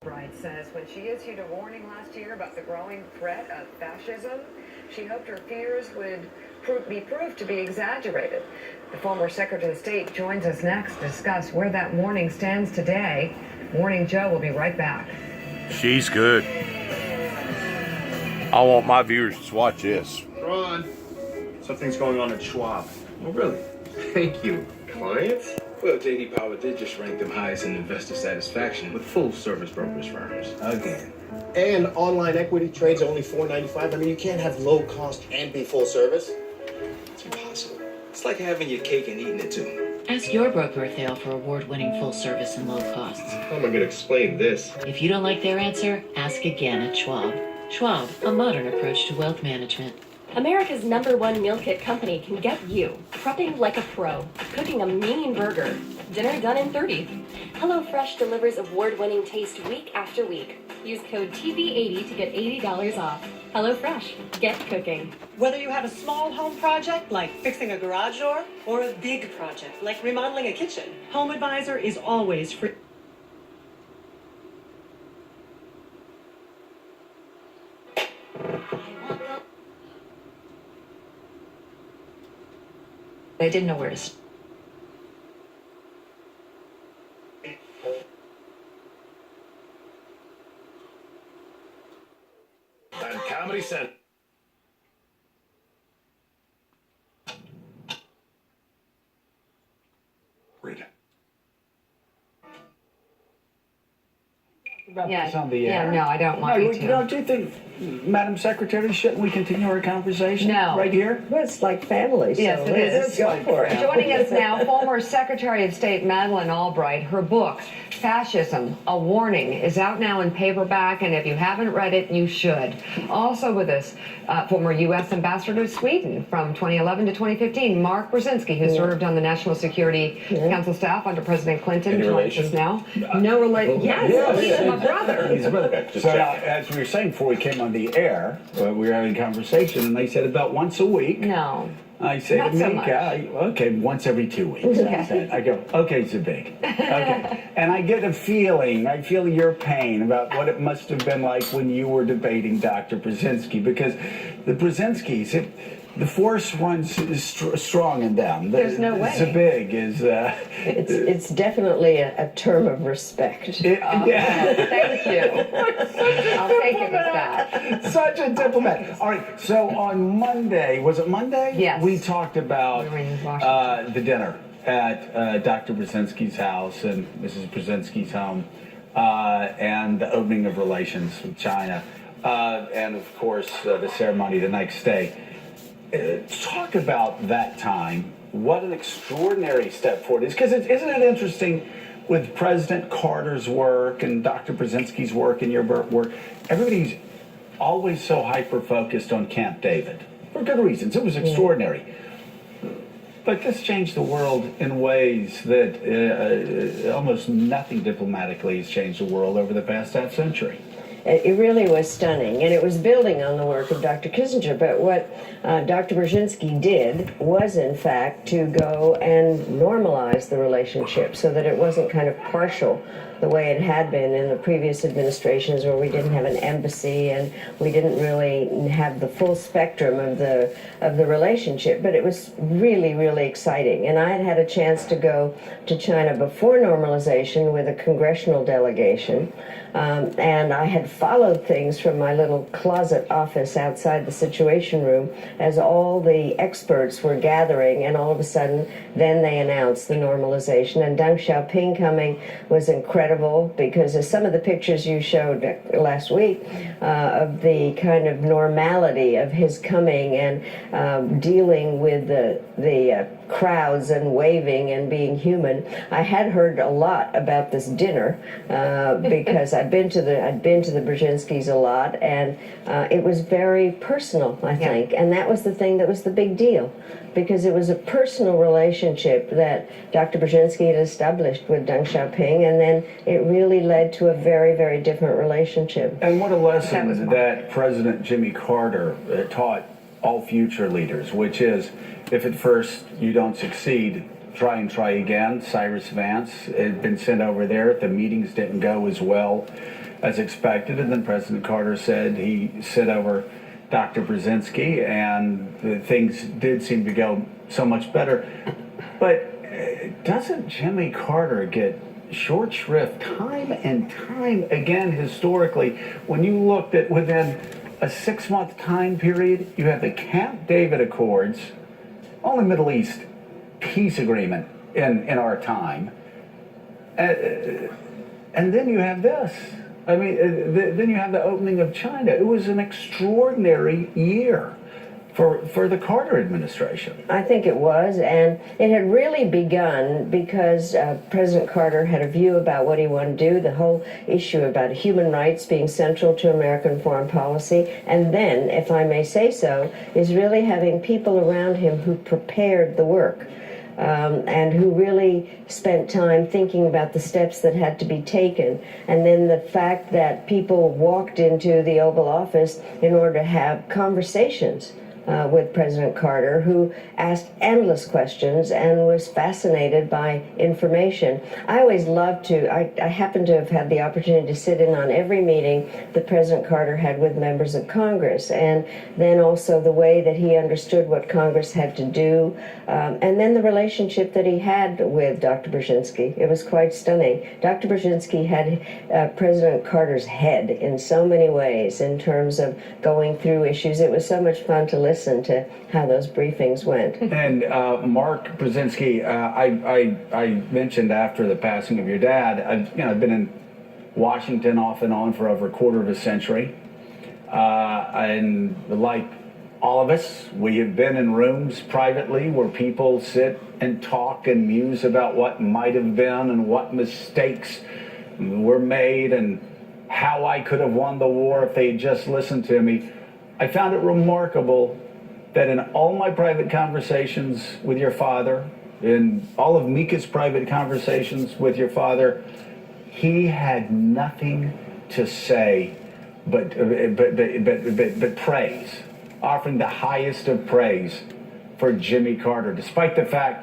Albright says when she issued a warning last year about the growing threat of fascism, she hoped her fears would be proved to be exaggerated. The former Secretary of State joins us next to discuss where that warning stands today. Morning Joe will be right back. She's good. I want my viewers to watch this. Ron, something's going on at Schwab. Oh, really? Thank you. Clients? Well, J.D. Power did just rank them highest in investor satisfaction with full-service brokerage firms. Again. And online equity trades are only $4.95. I mean, you can't have low cost and be full service. It's impossible. It's like having your cake and eating it too. Ask your broker if they offer award-winning full service and low costs. How am I going to explain this? If you don't like their answer, ask again at Schwab. Schwab, a modern approach to wealth management. America's #1 meal kit company can get you prepping like a pro, cooking a mean burger, dinner done in 30. HelloFresh delivers award-winning taste week after week. Use code TV80 to get $80 off. HelloFresh, get cooking. Whether you have a small home project like fixing a garage door or a big project like remodeling a kitchen, Home Advisor is always free. They didn't know where to start. On Comedy Central. Read it. About Yeah, this on the yeah, air. no, I don't want you to. Don't you think, Madam Secretary, shouldn't we continue our conversation No. right here? Well, it's like family, so Yes, it is. let's go for it. Joining us now, former Secretary of State Madeleine Albright. Her book, Fascism, A Warning, is out now in paperback, and if you haven't read it, you should. Also with us, former U.S. Ambassador to Sweden from 2011 to 2015, Mark Brzezinski, who served on the National Security Council staff under President Clinton, joins us now. No relation. Yes, he's my brother. He's a brother. So as we were saying before we came on the air, we were having a conversation, and they said about once a week. No. I said Not to so Mika, much. okay, once every 2 weeks. I go, okay, Zabig. Okay. And I get a feeling, I feel your pain about what it must have been like when you were debating Dr. Brzezinski, because the Brzezinskis, the force runs strong in them. There's no way. Zabig is... It's definitely a term of respect. Yeah. Thank you. I'll take it as that. Such a diplomat. All right, so on Monday, was it Monday? Yes. We talked about We were in Washington. the dinner at Dr. Brzezinski's house and Mrs. Brzezinski's home, and the opening of relations with China, and of course the ceremony the next day. Talk about that time. What an extraordinary step forward it is. Because isn't it interesting with President Carter's work and Dr. Brzezinski's work and your work, everybody's always so hyper-focused on Camp David. For good reasons. It was extraordinary. But this changed the world in ways that almost nothing diplomatically has changed the world over the past half century. It really was stunning, and it was building on the work of Dr. Kissinger. But what Dr. Brzezinski did was, in fact, to go and normalize the relationship so that it wasn't kind of partial the way it had been in the previous administrations, where we didn't have an embassy and we didn't really have the full spectrum of the relationship. But it was really, really exciting. And I had had a chance to go to China before normalization with a congressional delegation. And I had followed things from my little closet office outside the Situation Room as all the experts were gathering, and all of a sudden, then they announced the normalization. And Deng Xiaoping coming was incredible, because of some of the pictures you showed last week of the kind of normality of his coming and dealing with the crowds and waving and being human. I had heard a lot about this dinner because I'd been to the Brzezinskis a lot, and it was very personal, I think, and that was the thing that was the big deal, because it was a personal relationship that Dr. Brzezinski had established with Deng Xiaoping, and then it really led to a very, very different relationship. And what a lesson that President Jimmy Carter taught all future leaders, which is, if at first you don't succeed, try again. Cyrus Vance had been sent over there. The meetings didn't go as well as expected. And then President Carter said he sit over Dr. Brzezinski, and things did seem to go so much better. But doesn't Jimmy Carter get short shrift time and time again historically? When you looked at within a 6-month time period, you have the Camp David Accords, only Middle East peace agreement in our time, and then you have this. I mean, then you have the opening of China. It was an extraordinary year for the Carter administration. I think it was, and it had really begun because President Carter had a view about what he wanted to do, the whole issue about human rights being central to American foreign policy, and then, if I may say so, is really having people around him who prepared the work. And who really spent time thinking about the steps that had to be taken. And then the fact that people walked into the Oval Office in order to have conversations with President Carter, who asked endless questions and was fascinated by information. I always loved to, I happen to have had the opportunity to sit in on every meeting that President Carter had with members of Congress, and then also the way that he understood what Congress had to do, and then the relationship that he had with Dr. Brzezinski. It was quite stunning. Dr. Brzezinski had President Carter's head in so many ways in terms of going through issues. It was so much fun to listen to how those briefings went. And Mark Brzezinski, I mentioned after the passing of your dad, I've been in Washington off and on for over a quarter of a century, and like all of us, we have been in rooms privately where people sit and talk and muse about what might have been and what mistakes were made and how I could have won the war if they had just listened to me. I found it remarkable that in all my private conversations with your father, in all of Mika's private conversations with your father, he had nothing to say but praise, offering the highest of praise for Jimmy Carter, despite the fact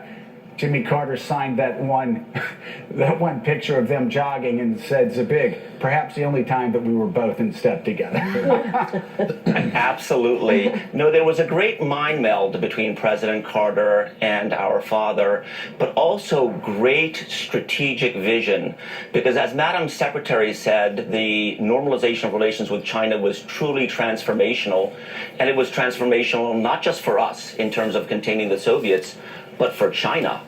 Jimmy Carter signed that one picture of them jogging and said, "Zabig, perhaps the only time that we were both in step together." Absolutely. No, there was a great mind meld between President Carter and our father, but also great strategic vision. Because as Madam Secretary said, the normalization of relations with China was truly transformational. And it was transformational not just for us in terms of containing the Soviets, but for China.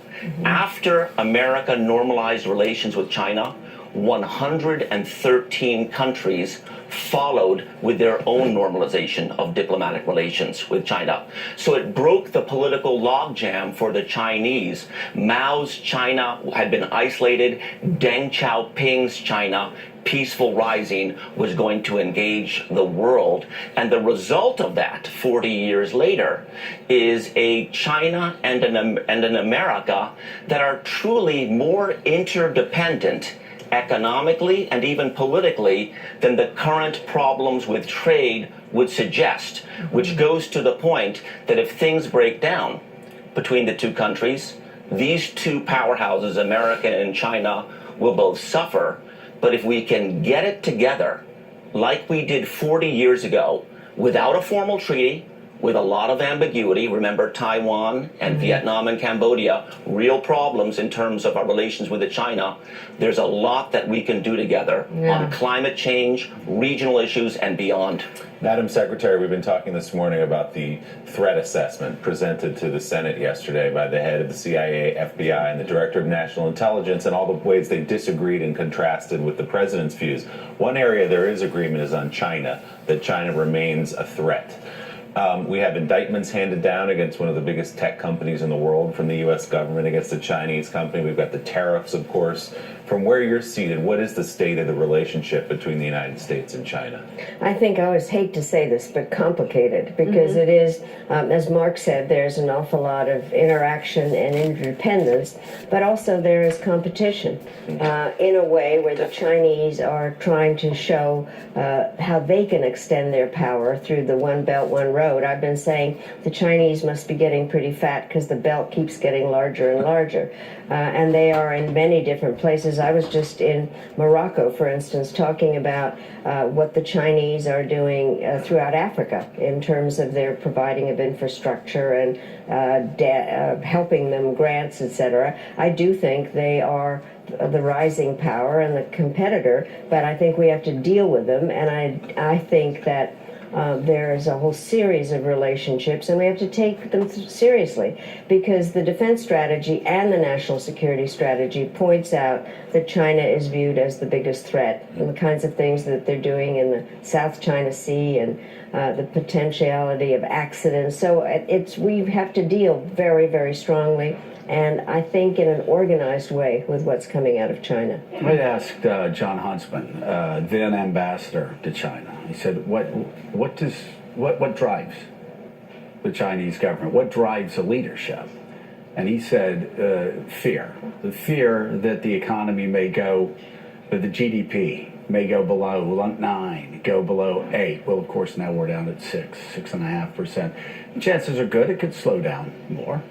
After America normalized relations with China, 113 countries followed with their own normalization of diplomatic relations with China. So it broke the political logjam for the Chinese. Mao's China had been isolated. Deng Xiaoping's China, peaceful rising, was going to engage the world. And the result of that 40 years later is a China and an America that are truly more interdependent economically and even politically than the current problems with trade would suggest, which goes to the point that if things break down between the two countries, these two powerhouses, America and China, will both suffer. But if we can get it together, like we did 40 years ago, without a formal treaty, with a lot of ambiguity, remember Taiwan and Vietnam and Cambodia, real problems in terms of our relations with China, there's a lot that we can do together on climate change, regional issues, and beyond. Madam Secretary, we've been talking this morning about the threat assessment presented to the Senate yesterday by the head of the CIA, FBI, and the Director of National Intelligence, and all the ways they disagreed and contrasted with the president's views. One area there is agreement is on China, that China remains a threat. We have indictments handed down against one of the biggest tech companies in the world from the U.S. government against a Chinese company. We've got the tariffs, of course. From where you're seated, what is the state of the relationship between the United States and China? I think I always hate to say this, but complicated, because it is, as Mark said, there's an awful lot of interaction and interdependence, but also there is competition in a way where the Chinese are trying to show how they can extend their power through the One Belt, One Road. I've been saying the Chinese must be getting pretty fat because the belt keeps getting larger and larger, and they are in many different places. because I was just in Morocco, for instance, talking about what the Chinese are doing throughout Africa in terms of their providing of infrastructure and helping them grants, etc. I do think they are the rising power and the competitor, but I think we have to deal with them, and I think that there is a whole series of relationships, and we have to take them seriously, because the defense strategy and the national security strategy points out that China is viewed as the biggest threat, and the kinds of things that they're doing in the South China Sea and the potentiality of accidents. So we have to deal very, very strongly, and I think in an organized way, with what's coming out of China. I asked John Huntsman, then ambassador to China. He said, "What drives the Chinese government? What drives the leadership?" And he said, "Fear. The fear that the economy may go, that the GDP may go below 9, go below 8. Well, of course, now we're down at 6.5%. Chances are good it could slow down more."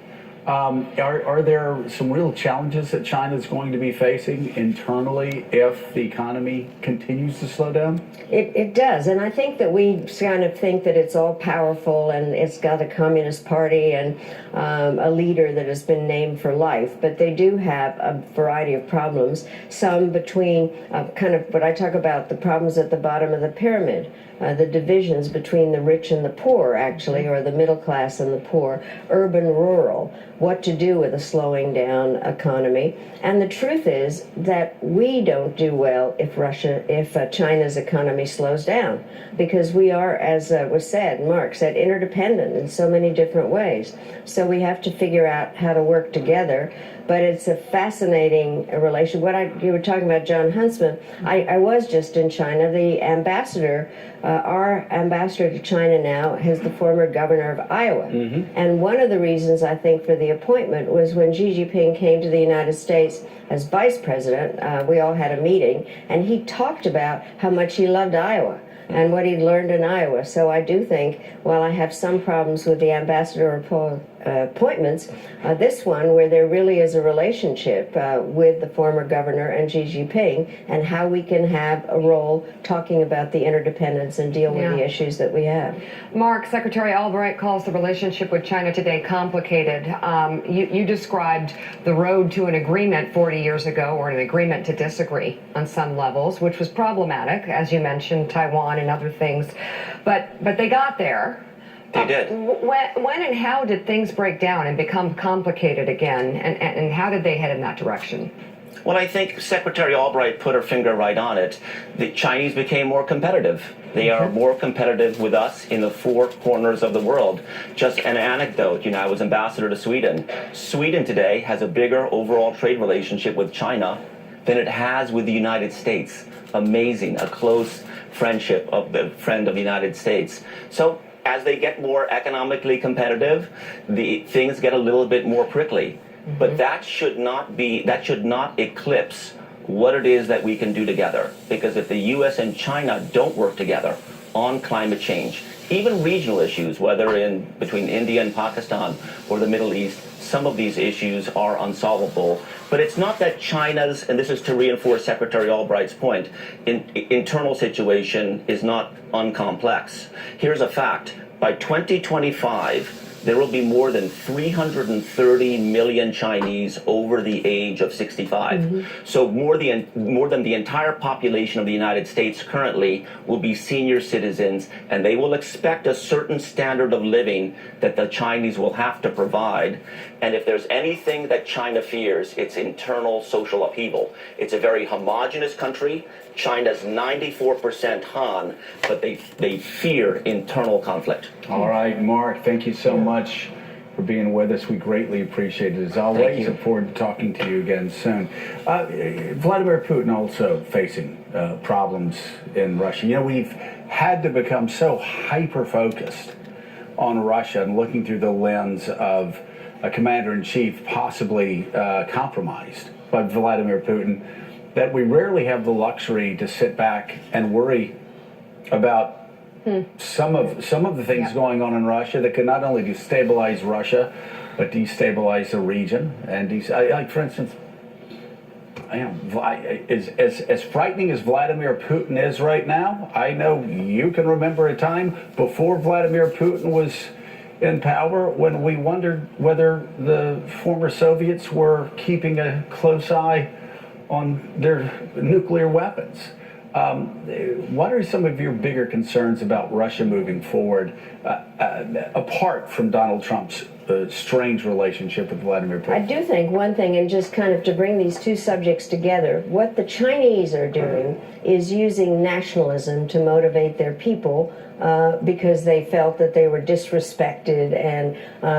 Are there some real challenges that China is going to be facing internally if the economy continues to slow down? It does, and I think that we kind of think that it's all powerful and it's got a Communist Party and a leader that has been named for life, but they do have a variety of problems, some between kind of what I talk about, the problems at the bottom of the pyramid, the divisions between the rich and the poor, actually, or the middle class and the poor, urban, rural, what to do with a slowing down economy. And the truth is that we don't do well if China's economy slows down, because we are, as was said, Mark said, interdependent in so many different ways. So we have to figure out how to work together. But it's a fascinating relation. You were talking about John Huntsman. I was just in China. The ambassador, our ambassador to China now, is the former governor of Iowa. Mm-hmm. And one of the reasons, I think, for the appointment was when Xi Jinping came to the United States as vice president, we all had a meeting, and he talked about how much he loved Iowa and what he'd learned in Iowa. So I do think, while I have some problems with the ambassador appointments, this one, where there really is a relationship with the former governor and Xi Jinping, and how we can have a role talking about the interdependence and deal with the issues that we have. Mark, Secretary Albright calls the relationship with China today complicated. You described the road to an agreement 40 years ago, or an agreement to disagree on some levels, which was problematic, as you mentioned, Taiwan and other things. But they got there. They did. When and how did things break down and become complicated again, and how did they head in that direction? Well, I think Secretary Albright put her finger right on it. The Chinese became more competitive. They are more competitive with us in the four corners of the world. Just an anecdote, I was ambassador to Sweden. Sweden today has a bigger overall trade relationship with China than it has with the United States. Amazing, a close friendship of the friend of the United States. So as they get more economically competitive, the things get a little bit more prickly. Mm-hmm. But that should not eclipse what it is that we can do together. Because if the U.S. and China don't work together on climate change, even regional issues, whether between India and Pakistan or the Middle East, some of these issues are unsolvable. But it's not that China's, and this is to reinforce Secretary Albright's point, internal situation is not uncomplex. Here's a fact. By 2025, there will be more than 330 million Chinese over the age of 65. Mm-hmm. So more than the entire population of the United States currently will be senior citizens, and they will expect a certain standard of living that the Chinese will have to provide. And if there's anything that China fears, it's internal social upheaval. It's a very homogenous country. China's 94% Han, but they fear internal conflict. All right, Mark, thank you so much for being with us. We greatly appreciate it. As always, look forward to talking to you again soon. Vladimir Putin also facing problems in Russia. We've had to become so hyper-focused on Russia and looking through the lens of a commander-in-chief possibly compromised by Vladimir Putin, that we rarely have the luxury to sit back and worry about some of the things going on in Russia that could not only destabilize Russia, but destabilize the region. And like, for instance, as frightening as Vladimir Putin is right now, I know you can remember a time before Vladimir Putin was in power when we wondered whether the former Soviets were keeping a close eye on their nuclear weapons. What are some of your bigger concerns about Russia moving forward, apart from Donald Trump's strange relationship with Vladimir Putin? I do think one thing, and just kind of to bring these two subjects together, what the Chinese are doing is using nationalism to motivate their people because they felt that they were disrespected, and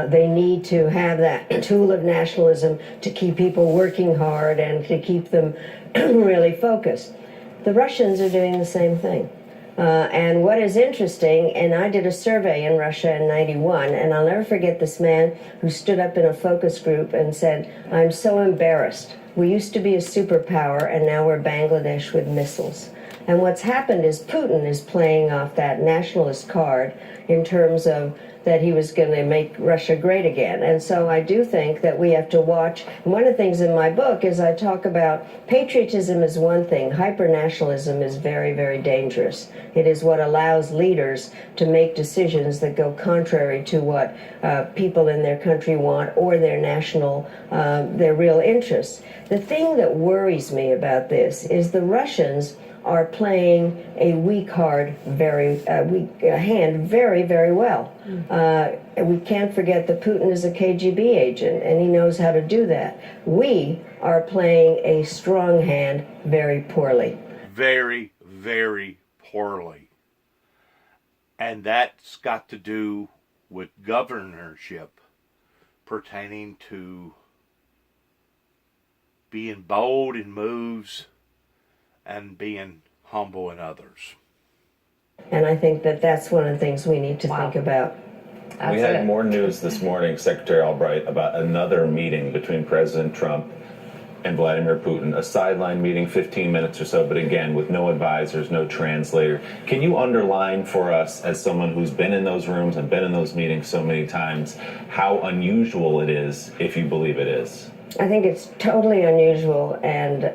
they need to have that tool of nationalism to keep people working hard and to keep them really focused. The Russians are doing the same thing. And what is interesting, and I did a survey in Russia in '91, and I'll never forget this man who stood up in a focus group and said, "I'm so embarrassed. We used to be a superpower, and now we're Bangladesh with missiles." And what's happened is Putin is playing off that nationalist card in terms of that he was going to make Russia great again. And so I do think that we have to watch. And one of the things in my book is I talk about patriotism is one thing. Hyper-nationalism is very, very dangerous. It is what allows leaders to make decisions that go contrary to what people in their country want or their national, their real interests. The thing that worries me about this is the Russians are playing a weak hand very, very well. We can't forget that Putin is a KGB agent, and he knows how to do that. We are playing a strong hand very poorly. Very, very poorly. And that's got to do with governorship pertaining to being bold in moves and being humble in others. And I think that that's one of the things we need to think about. We had more news this morning, Secretary Albright, about another meeting between President Trump and Vladimir Putin, a sideline meeting, 15 minutes or so, but again, with no advisors, no translator. Can you underline for us, as someone who's been in those rooms and been in those meetings so many times, how unusual it is, if you believe it is? I think it's totally unusual and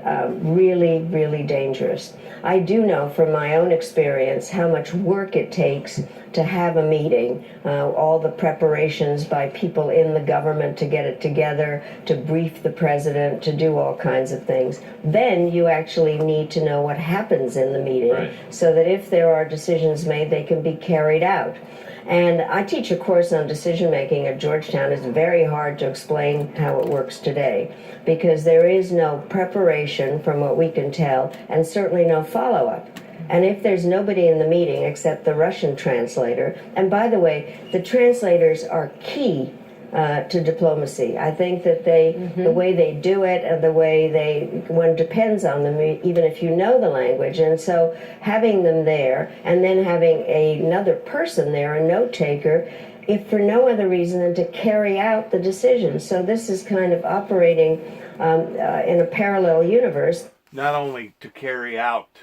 really, really dangerous. I do know from my own experience how much work it takes to have a meeting, all the preparations by people in the government to get it together, to brief the president, to do all kinds of things. Then you actually need to know what happens in the meeting so that if there are decisions made, they can be carried out. And I teach a course on decision making at Georgetown. It's very hard to explain how it works today because there is no preparation from what we can tell and certainly no follow-up. And if there's nobody in the meeting except the Russian translator, and by the way, the translators are key to diplomacy. I think that the way they do it and the way one depends on them, even if you know the language. And so having them there and then having another person there, a note taker, if for no other reason than to carry out the decision. So this is kind of operating in a parallel universe. Not only to carry out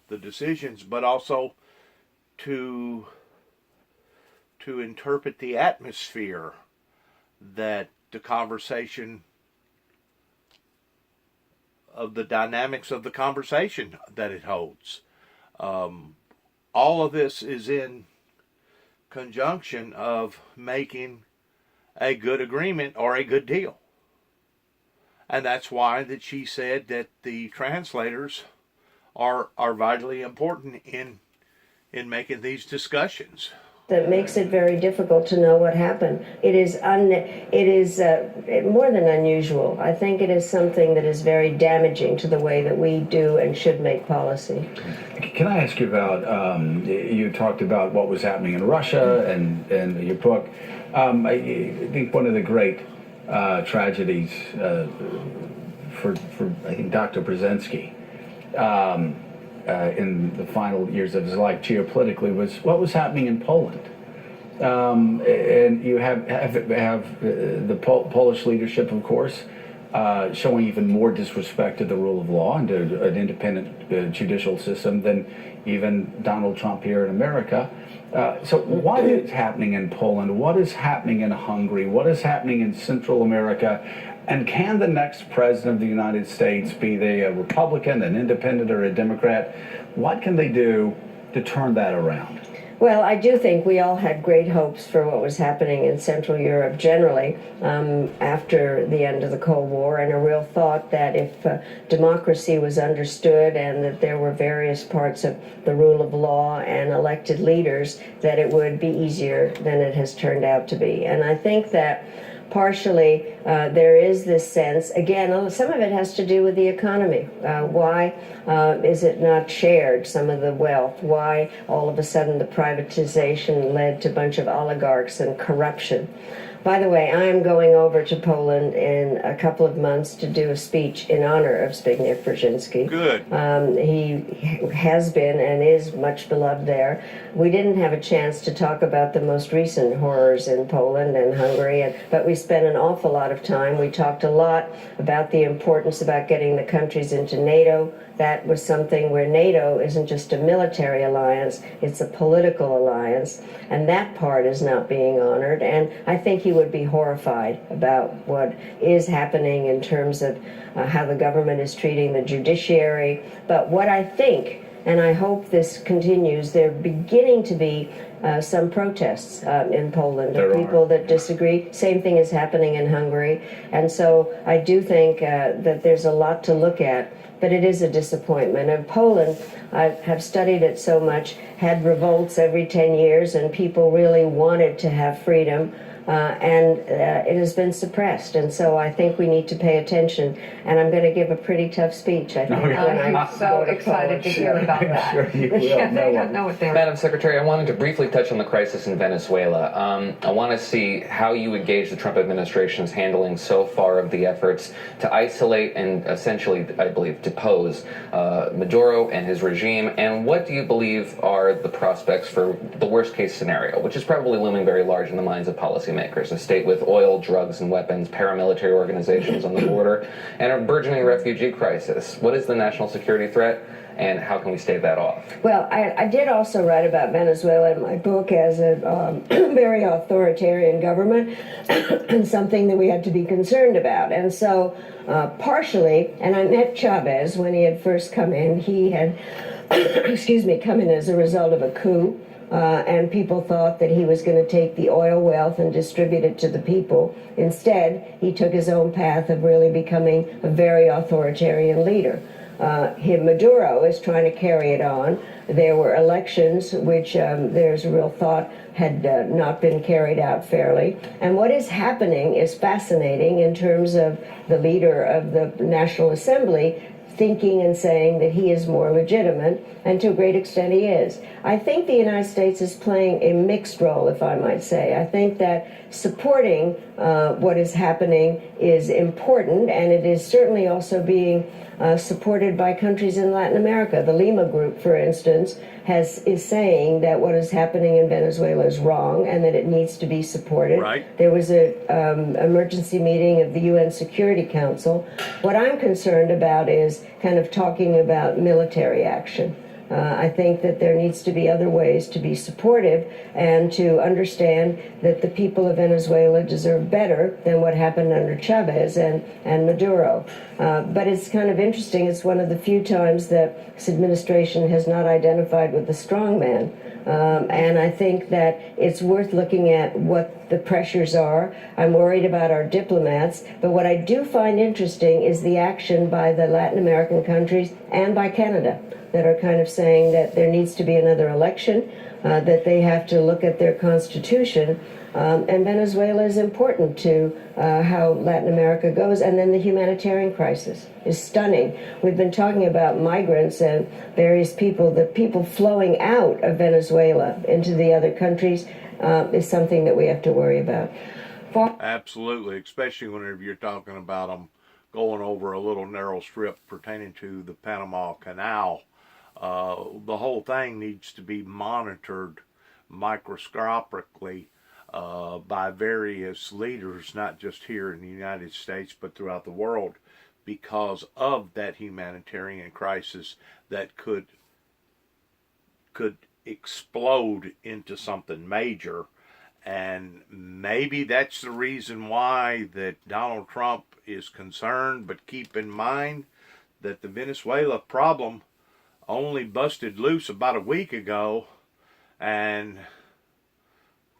the decisions, but also to interpret the atmosphere that the conversation of the dynamics of the conversation that it holds. All of this is in conjunction of making a good agreement or a good deal. And that's why that she said that the translators are vitally important in making these discussions. That makes it very difficult to know what happened. It is more than unusual. I think it is something that is very damaging to the way that we do and should make policy. Can I ask you about, you talked about what was happening in Russia and your book. I think one of the great tragedies for I think Dr. Brzezinski in the final years of his life geopolitically was what was happening in Poland. And you have the Polish leadership, of course, showing even more disrespect to the rule of law and to an independent judicial system than even Donald Trump here in America. So what is happening in Poland? What is happening in Hungary? What is happening in Central America And can the next president of the United States, be they a Republican, an independent, or a Democrat, what can they do to turn that around? Well, I do think we all had great hopes for what was happening in Central Europe generally after the end of the Cold War, and a real thought that if democracy was understood and that there were various parts of the rule of law and elected leaders, that it would be easier than it has turned out to be. And I think that partially there is this sense, again, some of it has to do with the economy. Why is it not shared, some of the wealth? Why all of a sudden the privatization led to a bunch of oligarchs and corruption? By the way, I am going over to Poland in a couple of months to do a speech in honor of Zbigniew Brzezinski. Good. He has been and is much beloved there. We didn't have a chance to talk about the most recent horrors in Poland and Hungary, but we spent an awful lot of time. We talked a lot about the importance about getting the countries into NATO. That was something where NATO isn't just a military alliance, it's a political alliance, and that part is not being honored. And I think he would be horrified about what is happening in terms of how the government is treating the judiciary. But what I think, and I hope this continues, there are beginning to be some protests in Poland of people that disagree. Same thing is happening in Hungary. And so I do think that there's a lot to look at, but it is a disappointment. And Poland, I have studied it so much, had revolts every 10 years, and people really wanted to have freedom. And it has been suppressed, and so I think we need to pay attention. And I'm going to give a pretty tough speech, I think. I'm so excited to hear about that. Sure you will. Yeah, they don't know what they're. Madam Secretary, I wanted to briefly touch on the crisis in Venezuela. I want to see how you would gauge the Trump administration's handling so far of the efforts to isolate and essentially, I believe, depose Maduro and his regime. And what do you believe are the prospects for the worst-case scenario, which is probably looming very large in the minds of policymakers? A state with oil, drugs, and weapons, paramilitary organizations on the border, and a burgeoning refugee crisis. What is the national security threat, and how can we stave that off? Well, I did also write about Venezuela in my book as a very authoritarian government and something that we had to be concerned about. And so partially, and I met Chavez when he had first come in. He had, come in as a result of a coup. And people thought that he was going to take the oil wealth and distribute it to the people. Instead, he took his own path of really becoming a very authoritarian leader. Maduro is trying to carry it on. There were elections which there's a real thought had not been carried out fairly. And what is happening is fascinating in terms of the leader of the National Assembly thinking and saying that he is more legitimate, and to a great extent he is. I think the United States is playing a mixed role, if I might say. I think that supporting what is happening is important, and it is certainly also being supported by countries in Latin America. The Lima Group, for instance, is saying that what is happening in Venezuela is wrong and that it needs to be supported. Right. There was an emergency meeting of the UN Security Council. What I'm concerned about is kind of talking about military action. I think that there needs to be other ways to be supportive and to understand that the people of Venezuela deserve better than what happened under Chavez and Maduro. But it's kind of interesting. It's one of the few times that this administration has not identified with the strongman. And I think that it's worth looking at what the pressures are. I'm worried about our diplomats, but what I do find interesting is the action by the Latin American countries and by Canada that are kind of saying that there needs to be another election, that they have to look at their constitution. And Venezuela is important to how Latin America goes. And then the humanitarian crisis is stunning. We've been talking about migrants and various people. The people flowing out of Venezuela into the other countries is something that we have to worry about. Absolutely, especially whenever you're talking about them going over a little narrow strip pertaining to the Panama Canal. The whole thing needs to be monitored microscopically by various leaders, not just here in the United States, but throughout the world, because of that humanitarian crisis that could explode into something major. And maybe that's the reason why that Donald Trump is concerned. But keep in mind that the Venezuela problem only busted loose about a week ago, and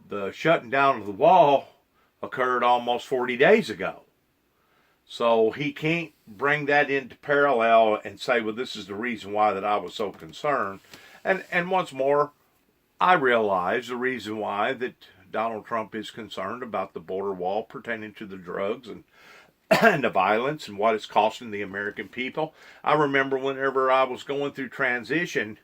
the shutting down of the wall occurred almost 40 days ago. So he can't bring that into parallel and say, well, this is the reason why that I was so concerned. And once more, I realize the reason why that Donald Trump is concerned about the border wall pertaining to the drugs and the violence and what it's costing the American people. I remember whenever I was going through transition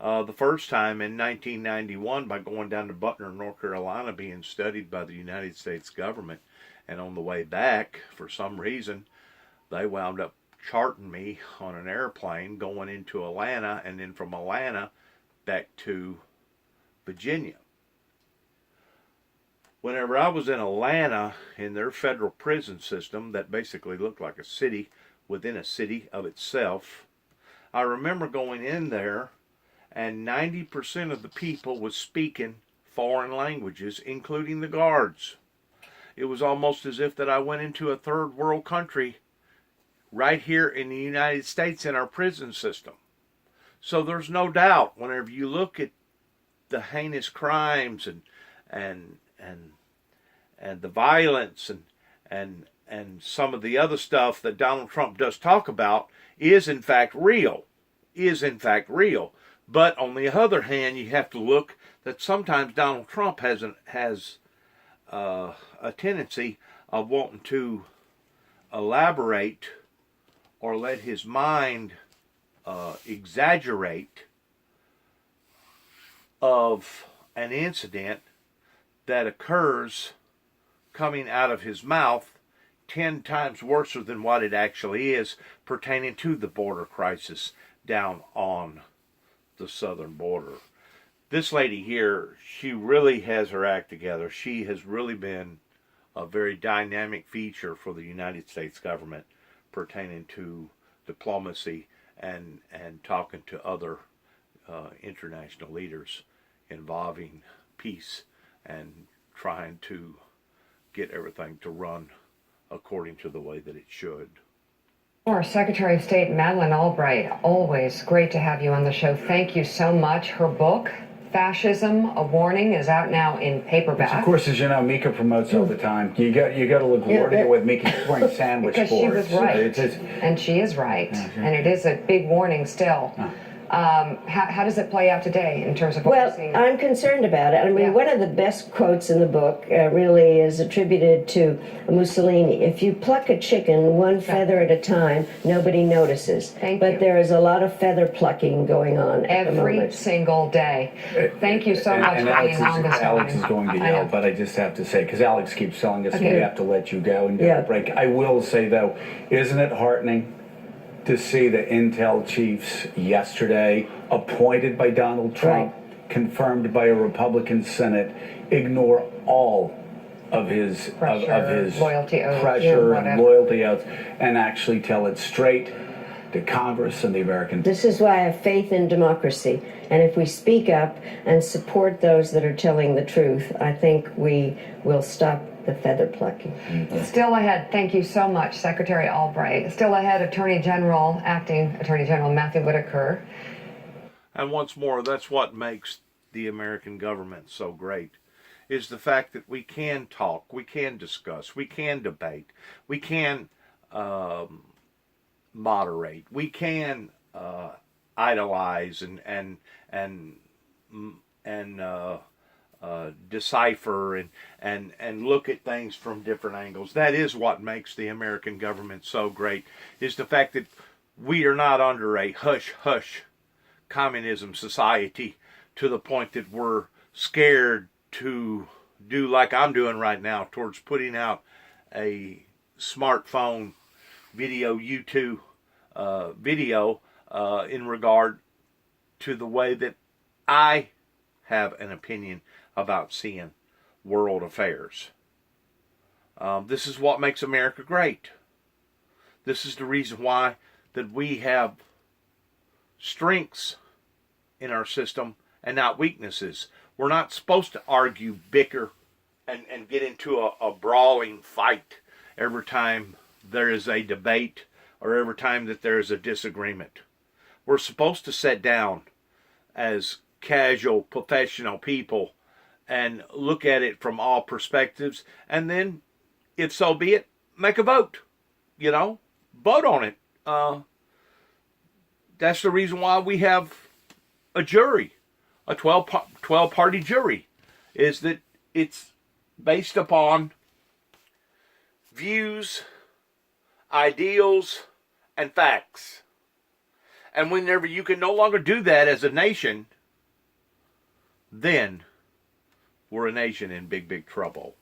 the first time in 1991 by going down to Butner, North Carolina, being studied by the United States government. And on the way back, for some reason, they wound up charting me on an airplane going into Atlanta, and then from Atlanta back to Virginia. Whenever I was in Atlanta, in their federal prison system that basically looked like a city within a city of itself, I remember going in there and 90% of the people was speaking foreign languages, including the guards. It was almost as if that I went into a third world country right here in the United States in our prison system. So there's no doubt whenever you look at the heinous crimes and the violence and some of the other stuff that Donald Trump does talk about is in fact real. But on the other hand, you have to look that sometimes Donald Trump has a tendency of wanting to elaborate or let his mind exaggerate of an incident that occurs coming out of his mouth 10 times worse than what it actually is pertaining to the border crisis down on the southern border. This lady here, she really has her act together. She has really been a very dynamic feature for the United States government pertaining to diplomacy and talking to other international leaders involving peace and trying to get everything to run according to the way that it should. Our Secretary of State Madeleine Albright, always great to have you on the show. Thank you so much. Her book, Fascism, A Warning, is out now in paperback. Which, of course, as you know, Mika promotes all the time. You got to look worthy at what Mika's wearing sandwich because boards. She was right, and she is right, and it is a big warning still. How does it play out today in terms of what we're seeing? I'm concerned about it. I mean, one of the best quotes in the book really is attributed to Mussolini. If you pluck a chicken one feather at a time, nobody notices. But there is a lot of feather plucking going on at the every moment. single day. Thank you so much for being on this Alex is morning. going to yell, but I just have to say, because Alex keeps telling us Okay. we have to let you go and get a break. I will say, though, isn't it heartening to see the intel chiefs yesterday, appointed by Donald Trump, confirmed by a Republican Senate, ignore all of his loyalty oaths, pressure and loyalty oaths, and actually tell it straight to Congress and the American. This is why I have faith in democracy. And if we speak up and support those that are telling the truth, I think we will stop the feather plucking. Still ahead, thank you so much, Secretary Albright. Still ahead, Acting Attorney General Matthew Whitaker. And once more, that's what makes the American government so great, is the fact that we can talk, we can discuss, we can debate, we can moderate, we can idolize and decipher and look at things from different angles. That is what makes the American government so great, is the fact that we are not under a hush-hush communism society to the point that we're scared to do like I'm doing right now towards putting out a smartphone video YouTube video in regard to the way that I have an opinion about seeing world affairs. This is what makes America great. This is the reason why that we have strengths in our system and not weaknesses. We're not supposed to argue, bicker, and get into a brawling fight every time there is a debate or every time that there is a disagreement. We're supposed to sit down as casual, professional people and look at it from all perspectives, and then, if so be it, make a vote. Vote on it. That's the reason why we have a jury, a 12-party jury, is that it's based upon views, ideals, and facts. And whenever you can no longer do that as a nation, then we're a nation in big, big trouble.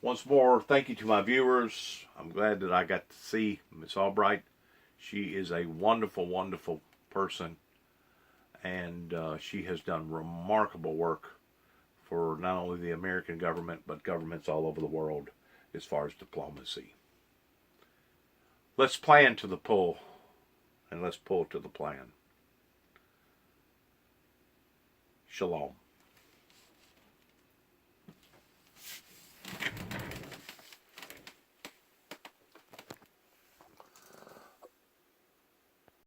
Once more, thank you to my viewers. I'm glad that I got to see Miss Albright. She is a wonderful, wonderful person, and she has done remarkable work for not only the American government, but governments all over the world as far as diplomacy. Let's plan to the pull, and let's pull to the plan. Shalom.